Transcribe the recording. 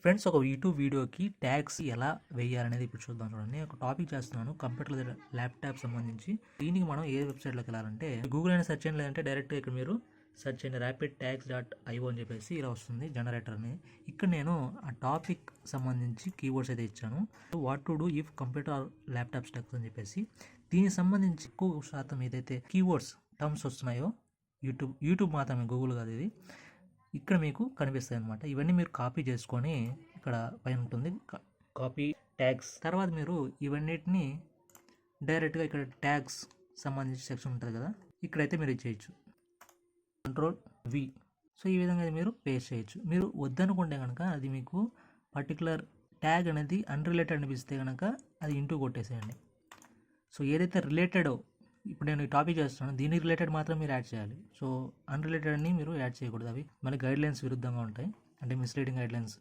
Friends, ఒక YouTube వీడియోకి tags ఎలా వేయాలనేది ఇప్పుడు చూద్దాం. చూడండి, ఒక టాపిక్ చేస్తున్నాను కంప్యూటర్ ల్యాప్టాప్ సంబంధించి. దీనికి మనం ఏ వెబ్సైట్లోకి వెళ్ళాలంటే గూగుల్ అయినా సెర్చ్ చేయండి, లేదంటే డైరెక్ట్గా ఇక్కడ మీరు సెర్చ్ చేయండి rapidtags.io అని చెప్పేసి ఇలా వస్తుంది జనరేటర్ అని. ఇక్కడ నేను ఆ టాపిక్ సంబంధించి కీవర్డ్స్ అయితే ఇచ్చాను. What to do if computer laptop stucks అని చెప్పేసి. దీనికి సంబంధించి ఎక్కువ శాతం ఏదైతే కీవర్డ్స్ టర్మ్స్ వస్తున్నాయో యూట్యూబ్ మాత్రమే, గూగుల్ కాదు ఇది, ఇక్కడ మీకు కనిపిస్తాయి అనమాట. ఇవన్నీ మీరు కాపీ చేసుకొని ఇక్కడ పైన ఉంటుంది కాపీ ట్యాగ్స్. తర్వాత మీరు ఇవన్నిటిని డైరెక్ట్గా ఇక్కడ ట్యాగ్స్ సంబంధించి సెక్షన్ ఉంటుంది కదా, ఇక్కడైతే మీరు చేయొచ్చు Ctrl+V. సో ఈ విధంగా మీరు పేస్ట్ చేయొచ్చు. మీరు వద్దనుకుంటే కనుక అది మీకు పర్టికులర్ ట్యాగ్ అనేది అన్రిలేటెడ్ అనిపిస్తే కనుక అది ఇంటూ కొట్టేసేయండి. సో ఏదైతే రిలేటెడో, ఇప్పుడు నేను ఈ టాపిక్ చేస్తున్నాను, దీనికి రిలేటెడ్ మాత్రం మీరు యాడ్ చేయాలి. సో అన్రిలేటెడ్ అని మీరు యాడ్ చేయకూడదు, అవి మన గైడ్లైన్స్ విరుద్ధంగా ఉంటాయి, అంటే మిస్లీడింగ్ గైడ్లైన్స్